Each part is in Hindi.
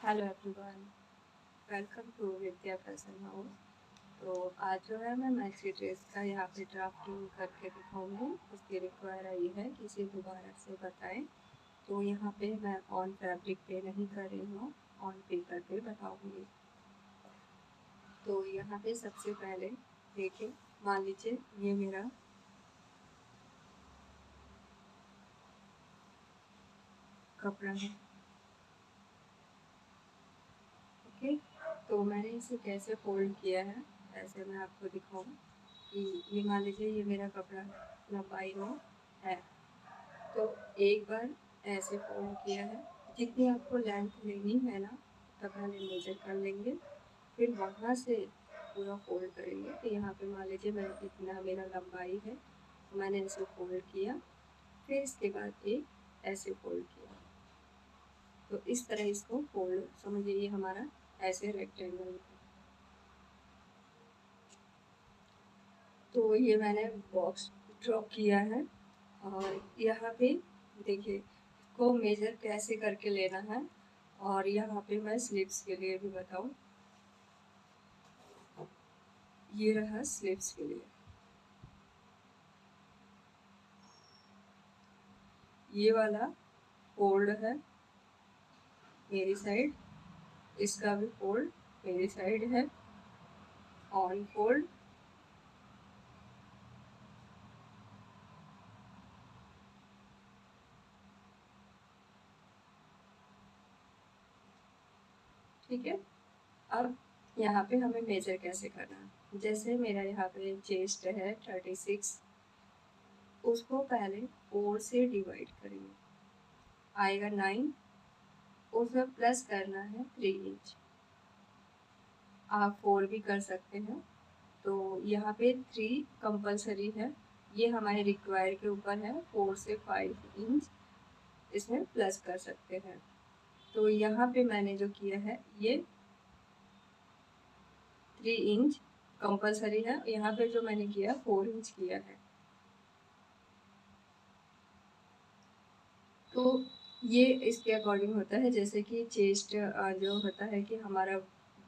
Hello everyone, welcome to Vidya fashion house. तो आज जो है मैं मैक्सी ड्रेस का यहाँ पे ड्राफ्टिंग करके दिखाऊंगी। उसकी रिक्वायर आई है कि इसे दोबारा से बताएं। तो यहाँ पे मैं ऑन फैब्रिक पे नहीं कर रही हूँ, ऑन पेपर पे बताऊंगी। तो यहाँ पे सबसे पहले देखिए, मान लीजिए ये मेरा कपड़ा है। ओके, तो मैंने इसे कैसे फोल्ड किया है ऐसे मैं आपको दिखाऊँ कि ये मान लीजिए ये मेरा कपड़ा लंबाई में है। तो एक बार ऐसे फोल्ड किया है, जितनी आपको लेंथ लेनी है ना तब पहले मेजर कर लेंगे, फिर वहाँ से पूरा फोल्ड करेंगे। तो यहाँ पे मान लीजिए मैं इतना मेरा लंबाई है, तो मैंने इसे फोल्ड किया, फिर इसके बाद एक ऐसे फोल्ड किया। तो इस तरह इसको फोल्ड समझिए, ये हमारा ऐसे रेक्टेंगल। तो ये मैंने बॉक्स ड्रॉ किया है और यहाँ पे देखिए इसको मेजर कैसे करके लेना है। और यहाँ पे मैं स्लीव्स के लिए भी बताऊँ, ये रहा स्लीव्स के लिए। ये वाला फोल्ड है मेरी साइड, इसका भी फोल्ड मेरी साइड है, ऑन फोल्ड। ठीक है, अब यहाँ पे हमें मेजर कैसे करना है। जैसे मेरा यहाँ पे चेस्ट है 36, उसको पहले 4 से डिवाइड करेंगे, आएगा 9, उसमें प्लस करना है 3 इंच। आप 4 भी कर सकते हैं। तो यहाँ पे 3 कंपलसरी है, ये हमारे रिक्वायर के ऊपर है। 4 से 5 इंच इसमें प्लस कर सकते हैं। तो यहाँ पे मैंने जो किया है ये 3 इंच कंपलसरी है, यहाँ पे जो मैंने किया 4 इंच किया है। तो ये इसके अकॉर्डिंग होता है, जैसे कि चेस्ट जो होता है कि हमारा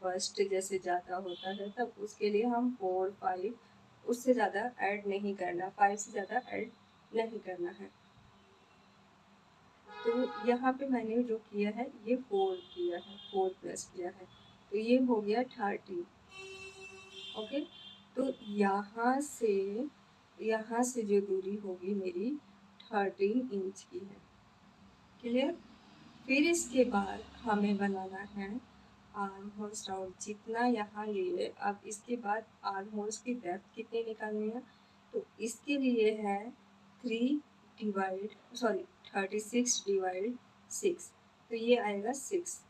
बस्ट जैसे ज़्यादा होता है, तब उसके लिए हम 4 5 उससे ज़्यादा ऐड नहीं करना, 5 से ज़्यादा ऐड नहीं करना है। तो यहाँ पे मैंने जो किया है ये 4 किया है, 4 प्लस किया है, तो ये हो गया 30। ओके, तो यहाँ से जो दूरी होगी मेरी 13 इंच की है। क्लियर। फिर इसके बाद हमें बनाना है आर्म होल्स राउंड, जितना यहाँ लिए। अब इसके बाद आर्म होल्स की डेप्थ कितनी निकालनी है, तो इसके लिए है 36 डिवाइड 6, तो ये आएगा 6।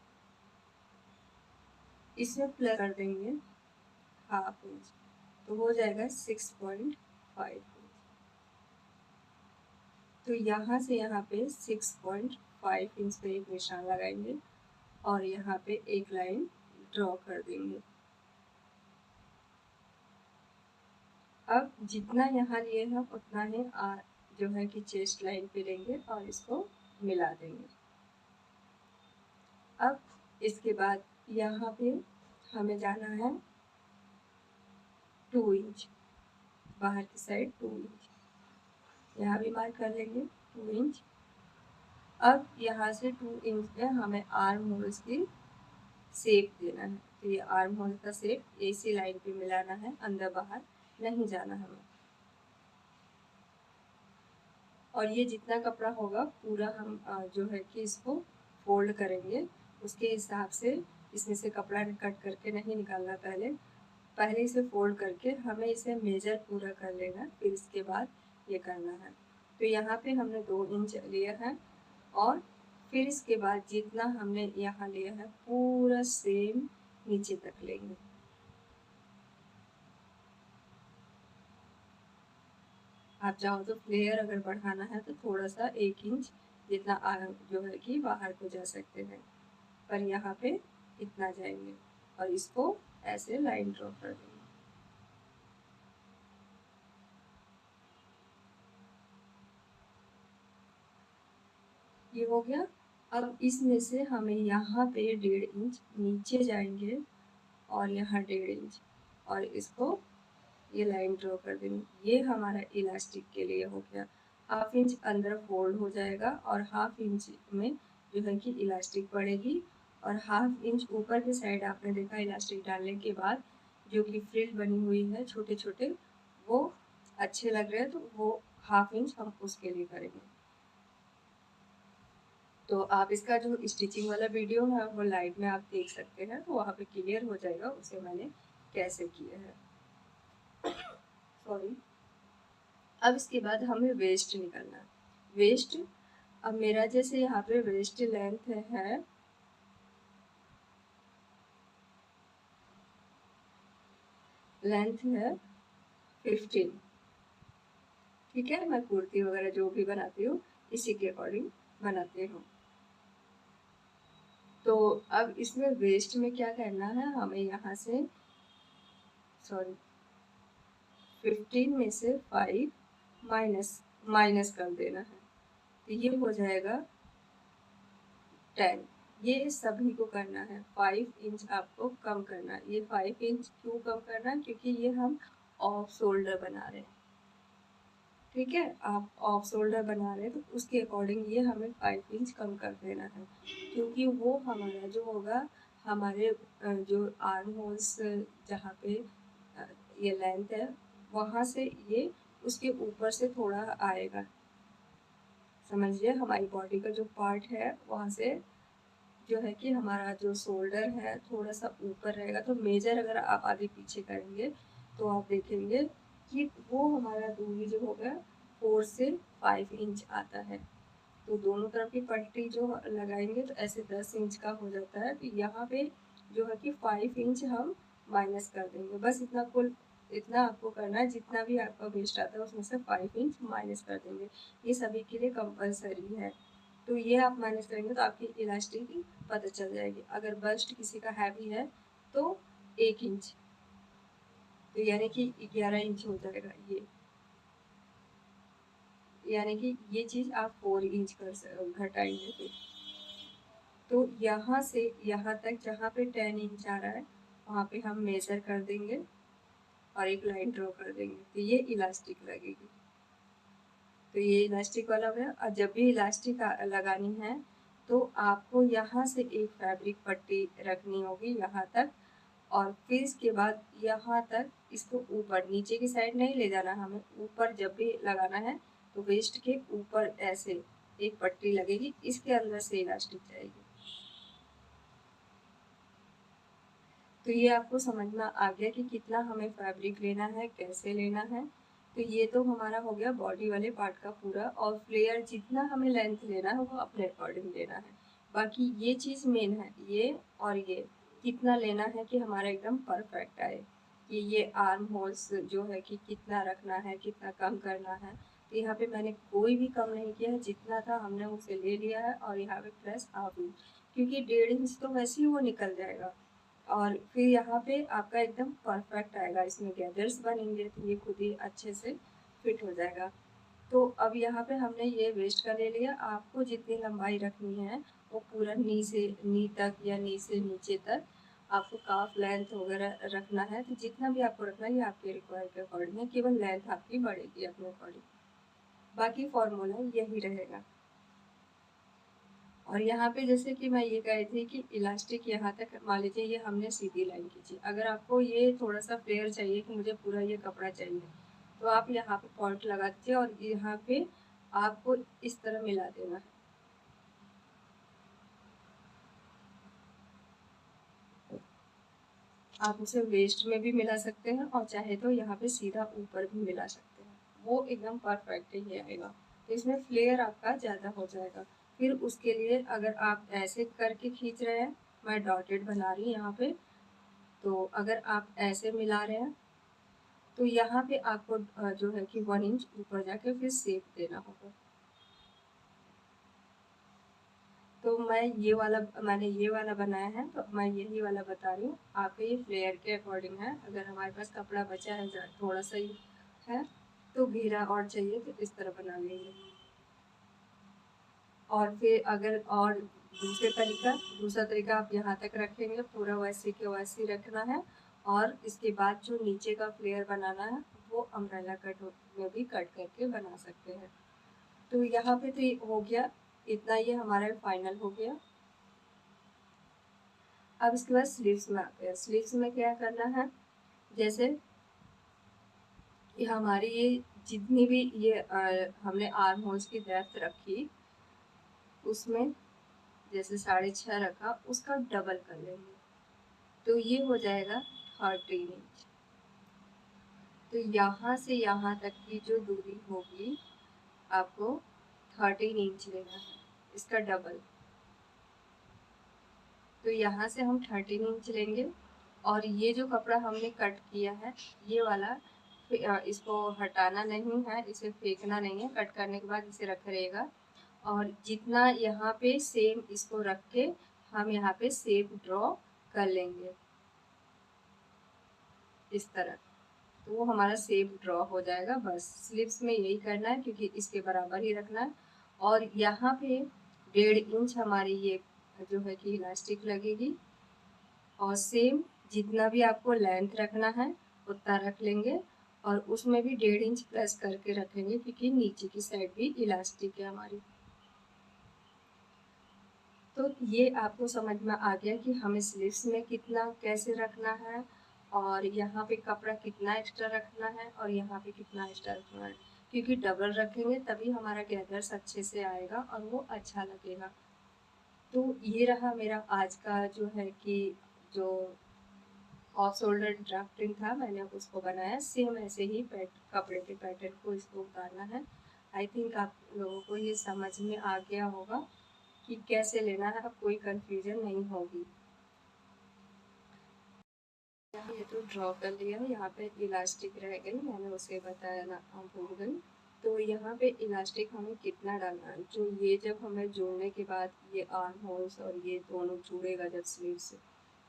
इसमें प्लस कर देंगे हाफ इंच, तो हो जाएगा 6.5। तो यहाँ से यहाँ पे 6.5 इंच पे एक निशान लगाएंगे और यहाँ पे एक लाइन ड्रॉ कर देंगे। अब जितना यहाँ लिए हैं उतना ही जो है कि चेस्ट लाइन पे लेंगे और इसको मिला देंगे। अब इसके बाद यहाँ पे हमें जाना है 2 इंच, बाहर की साइड 2 इंच, यहाँ भी मार्क कर लेंगे 2 इंच। अब यहाँ से 2 इंच पे हमें आर्म होल्स की शेप देना है, तो ये आर्म होल का शेप इसी लाइन पे मिलाना है, अंदर बाहर नहीं जाना हमें। और ये जितना कपड़ा होगा पूरा हम जो है कि इसको फोल्ड करेंगे, उसके हिसाब से इसमें से कपड़ा कट करके नहीं निकालना, पहले इसे फोल्ड करके हमें इसे मेजर पूरा कर लेना, फिर इसके बाद ये करना है। तो यहाँ पे हमने 2 इंच लिया है और फिर इसके बाद जितना हमने यहाँ लिया है पूरा सेम नीचे तक लेंगे। आप चाहो तो फ्लेयर अगर बढ़ाना है तो थोड़ा सा 1 इंच जितना जो है कि बाहर को जा सकते हैं, पर यहाँ पे इतना जाएंगे और इसको ऐसे लाइन ड्रॉ कर देंगे। ये हो गया। अब इसमें से हमें यहाँ पे 1.5 इंच नीचे जाएंगे और यहाँ 1.5 इंच, और इसको ये लाइन ड्रॉ कर देंगे। ये हमारा इलास्टिक के लिए हो गया। 1/2 इंच अंदर फोल्ड हो जाएगा और 1/2 इंच में जो है कि इलास्टिक पड़ेगी, और 1/2 इंच ऊपर की साइड आपने देखा इलास्टिक डालने के बाद जो कि फ्रिल बनी हुई है छोटे छोटे, वो अच्छे लग रहे हैं, तो वो 1/2 इंच हम उसके लिए करेंगे। तो आप इसका जो स्टिचिंग वाला वीडियो है वो लाइव में आप देख सकते हैं, तो वहाँ पे क्लियर हो जाएगा उसे मैंने कैसे किया है। सॉरी। अब इसके बाद हमें वेस्ट निकालना है। वेस्ट, अब मेरा जैसे यहाँ पे वेस्ट लेंथ है 15। ठीक है, मैं कुर्ती वगैरह जो भी बनाती हूँ इसी के अकॉर्डिंग बनाती हूँ। तो अब इसमें वेस्ट में क्या करना है, हमें यहाँ से सॉरी 15 में से 5 माइनस कर देना है, तो ये हो जाएगा 10। ये सभी को करना है। 5 इंच आपको कम करना है। ये 5 इंच क्यों कम करना है, क्योंकि ये हम ऑफ शोल्डर बना रहे हैं। ठीक है, आप ऑफ शोल्डर बना रहे हैं तो उसके अकॉर्डिंग ये हमें 5 इंच कम कर देना है, क्योंकि वो हमारा जो होगा हमारे जो आर्म होल्स जहाँ पे ये लेंथ है वहाँ से ये उसके ऊपर से थोड़ा आएगा। समझिए, हमारी बॉडी का जो पार्ट है वहाँ से जो है कि हमारा जो शोल्डर है थोड़ा सा ऊपर रहेगा। तो मेजर अगर आप आगे पीछे करेंगे तो आप देखेंगे कि वो हमारा दूरी जो होगा 4 से 5 इंच आता है। तो दोनों तरफ की पट्टी जो लगाएंगे तो ऐसे 10 इंच का हो जाता है। तो यहाँ पे जो है कि 5 इंच हम माइनस कर देंगे। बस इतना कुल इतना आपको करना है, जितना भी आपका वेस्ट आता है उसमें से 5 इंच माइनस कर देंगे। ये सभी के लिए कंपलसरी है। तो ये आप माइनस करेंगे तो आपकी इलास्टिक पता चल जाएगी। अगर बस्ट किसी का हैवी है तो 1 इंच, तो यानी कि 11 इंच हो जाएगा ये। यानी कि ये चीज़ आप 4 इंच कर घटाएंगे फिर। तो यहाँ से यहाँ तक जहाँ पे 10 इंच आ रहा है वहाँ पे हम मेजर कर देंगे और एक लाइन ड्रॉ कर देंगे, तो ये इलास्टिक लगेगी। तो ये इलास्टिक वाला है। और जब भी इलास्टिक लगानी है तो आपको यहाँ से एक फैब्रिक पट्टी रखनी होगी यहाँ तक, और फिर इसके बाद यहाँ तक इसको ऊपर, नीचे की साइड नहीं ले जाना हमें, ऊपर जब भी लगाना है तो वेस्ट के ऊपर ऐसे एक पट्टी लगेगी, इसके अंदर से इलास्टिक जाएगी। तो ये आपको समझना आ गया कि कितना हमें फैब्रिक लेना है, कैसे लेना है। तो ये तो हमारा हो गया बॉडी वाले पार्ट का पूरा, और फ्लेयर जितना हमें लेंथ लेना है वो अपने अकॉर्डिंग लेना है। बाकी ये चीज़ मेन है, ये और ये कितना लेना है कि हमारा एकदम परफेक्ट आए, कि ये आर्म होल्स जो है कि कितना रखना है, कितना कम करना है। तो यहाँ पे मैंने कोई भी कम नहीं किया है, जितना था हमने उसे ले लिया है, और यहाँ पे प्लस 1/2 इंच, क्योंकि 1.5 इंच तो वैसे ही वो निकल जाएगा। और फिर यहाँ पे आपका एकदम परफेक्ट आएगा, इसमें गैदर्स बनेंगे तो ये खुद ही अच्छे से फिट हो जाएगा। तो अब यहाँ पे हमने ये वेस्ट का ले लिया। आपको जितनी लंबाई रखनी है वो पूरा नी से नी तक या नी से नीचे तक आपको काफ लेंथ वगैरह रखना है। तो जितना भी आपको रखना है ये आपके रिक्वायर के अकॉर्डिंग है, केवल लेंथ आपकी बढ़ेगी अपने अकॉर्डिंग। बाकी फॉर्मूला यही रहेगा। और यहाँ पे जैसे कि मैं ये कह रही थी कि इलास्टिक यहाँ तक मान लीजिए ये हमने सीधी लाइन खींची, अगर आपको ये थोड़ा सा फ्लेयर चाहिए कि मुझे पूरा ये कपड़ा चाहिए तो आप यहाँ पे पॉइंट लगा दीजिए और यहाँ पे आपको इस तरह मिला देना है। आप उसे वेस्ट में भी मिला सकते हैं और चाहे तो यहाँ पे सीधा ऊपर भी मिला सकते हैं, वो एकदम परफेक्ट ही आएगा। तो इसमें फ्लेयर आपका ज़्यादा हो जाएगा। फिर उसके लिए अगर आप ऐसे करके खींच रहे हैं, मैं डॉटेड बना रही हूँ यहाँ पे, तो अगर आप ऐसे मिला रहे हैं तो यहाँ पे आपको जो है कि 1 इंच ऊपर जाके फिर शेप देना होगा। तो मैंने ये वाला बनाया है तो मैं यही वाला बता रही हूँ। आपके ये फ्लेयर के अकॉर्डिंग है। अगर हमारे पास कपड़ा बचा है थोड़ा सा ही है तो घेरा और चाहिए तो इस तरह बना लेंगे। और फिर अगर और दूसरा तरीका आप यहाँ तक रखेंगे, पूरा वैसे के वैसे रखना है। और इसके बाद जो नीचे का फ्लेयर बनाना है वो अम्ब्रेला कट में भी कट करके बना सकते हैं। तो यहाँ पे तो ये हो गया, इतना ये हमारा फाइनल हो गया। अब इसके बाद स्लीव्स में आते हैं। स्लीव्स में क्या करना है, जैसे हमारी ये जितनी भी ये हमने आर्म होल्स की डेप्थ रखी, उसमें जैसे 6.5 रखा, उसका डबल कर लेंगे तो ये हो जाएगा 13 इंच। तो यहाँ से यहाँ तक की जो दूरी होगी आपको 13 इंच लेना है, इसका डबल। तो यहाँ से हम 13 इंच लेंगे और ये जो कपड़ा हमने कट किया है ये वाला इसको हटाना नहीं है, इसे फेंकना नहीं है, कट करने के बाद इसे रख रहेगा। और जितना यहाँ पे सेम इसको रख के हम यहाँ पे शेप ड्रॉ कर लेंगे इस तरह, तो वो हमारा शेप ड्रॉ हो जाएगा। बस स्लीव्स में यही करना है क्योंकि इसके बराबर ही रखना है। और यहाँ पे 1.5 इंच हमारी ये जो है कि इलास्टिक लगेगी और सेम जितना भी आपको लेंथ रखना है उतना रख लेंगे और उसमें भी 1.5 इंच प्लस करके रखेंगे क्योंकि नीचे की साइड भी इलास्टिक है हमारी। तो ये आपको समझ में आ गया कि हमें स्लीव्स में कितना कैसे रखना है और यहाँ पे कपड़ा कितना एक्स्ट्रा रखना है और यहाँ पे कितना एक्स्ट्रा रखना है, क्योंकि डबल रखेंगे तभी हमारा गैदर्स अच्छे से आएगा और वो अच्छा लगेगा। तो ये रहा मेरा आज का जो है कि जो ऑफ शोल्डर ड्राफ्टिंग था, मैंने उसको बनाया सेम ऐसे ही कपड़े के पैटर्न को इसको उतारना है। आई थिंक आप लोगों को ये समझ में आ गया होगा कि कैसे लेना है, अब कोई कंफ्यूजन नहीं होगी। यहाँ ये तो ड्रॉ कर लिया, यहाँ पे इलास्टिक रह गई, मैंने उसे बताया ना, भूल गई। तो यहाँ पे इलास्टिक हमें कितना डालना है, जो ये जब हमें जोड़ने के बाद ये आर्म होल्स और ये दोनों जुड़ेगा जब स्लीव से,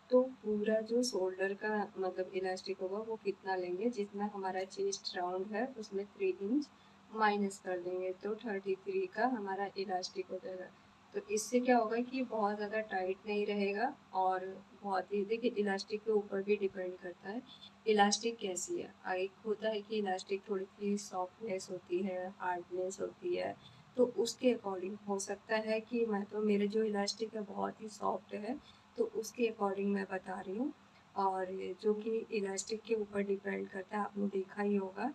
तो पूरा जो शोल्डर का मतलब इलास्टिक होगा वो कितना लेंगे, जितना हमारा चेस्ट राउंड है उसमें 3 इंच माइनस कर देंगे तो 33 का हमारा इलास्टिक हो जाएगा। तो इससे क्या होगा कि बहुत ज़्यादा टाइट नहीं रहेगा और बहुत ही, देखिए इलास्टिक के ऊपर भी डिपेंड करता है इलास्टिक कैसी है। एक होता है कि इलास्टिक थोड़ी सी सॉफ्टनेस होती है, हार्डनेस होती है, तो उसके अकॉर्डिंग हो सकता है कि मैं तो मेरे जो इलास्टिक है बहुत ही सॉफ्ट है तो उसके अकॉर्डिंग मैं बता रही हूँ। और जो कि इलास्टिक के ऊपर डिपेंड करता है, आपने देखा ही होगा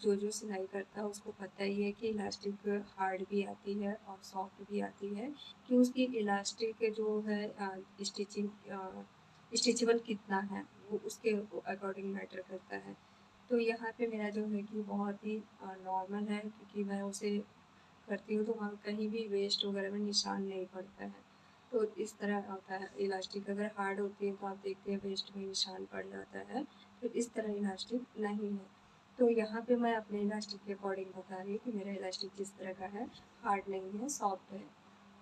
जो सिलाई करता है उसको पता ही है कि इलास्टिक हार्ड भी आती है और सॉफ्ट भी आती है, कि उसकी इलास्टिक जो है स्टिचिंग स्टिचेबल कितना है वो उसके अकॉर्डिंग मैटर करता है। तो यहाँ पे मेरा जो है कि बहुत ही नॉर्मल है क्योंकि मैं उसे करती हूँ तो वहाँ कहीं भी वेस्ट वगैरह में निशान नहीं पड़ता है। तो इस तरह होता है, इलास्टिक अगर हार्ड होती है तो आप देखते हैं वेस्ट में निशान पड़ जाता है, तो इस तरह इलास्टिक नहीं है। तो यहाँ पे मैं अपने इलास्टिक के अकॉर्डिंग बता रही हूँ कि मेरा इलास्टिक जिस तरह का है, हार्ड नहीं है, सॉफ्ट है।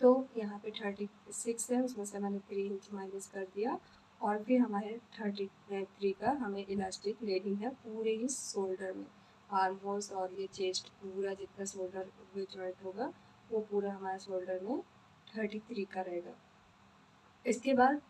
तो यहाँ पे 36 है, उसमें से मैंने 3 इंच माइनस कर दिया और फिर हमारे 33 का हमें इलास्टिक लेनी है पूरे ही शोल्डर में, आर्म होल्स और ये चेस्ट पूरा जितना शोल्डर में जॉइंट होगा वो पूरा हमारे शोल्डर में 33 का रहेगा। इसके बाद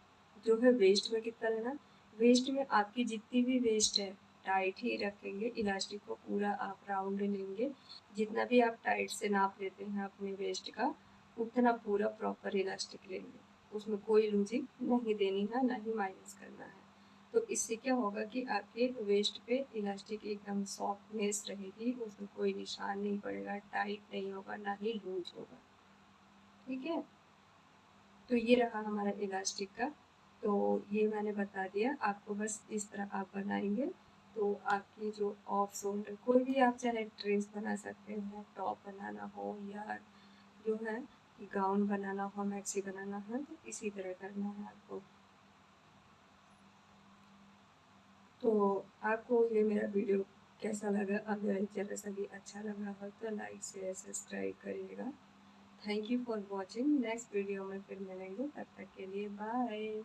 जो है वेस्ट में कितना लेना, वेस्ट में आपकी जितनी भी वेस्ट है टाइट ही रखेंगे, इलास्टिक को पूरा आप राउंड लेंगे, जितना भी आप टाइट से नाप लेते हैं अपने वेस्ट का उतना पूरा प्रॉपर इलास्टिक लेंगे, उसमें कोई लूजिंग नहीं देनी है, ना ही माइनस करना है। तो इससे क्या होगा कि आपके वेस्ट पे इलास्टिक एकदम सॉफ्टनेस रहेगी, उसमें कोई निशान नहीं पड़ेगा, टाइट नहीं होगा, ना ही लूज होगा। ठीक है, तो ये रहा हमारा इलास्टिक का। तो ये मैंने बता दिया आपको, बस इस तरह आप बनाएंगे तो आपकी जो ऑफ शोल्डर कोई भी आप चाहे ड्रेस बना सकते हैं, टॉप बनाना हो या जो है गाउन बनाना हो, मैक्सी बनाना हो, तो इसी तरह करना है आपको। तो आपको ये मेरा वीडियो कैसा लगा, अगर जरा सा भी अच्छा लगा हो तो लाइक शेयर सब्सक्राइब करिएगा। Thank you for watching, next video में फिर मिलेंगे, तब तक के लिए बाय।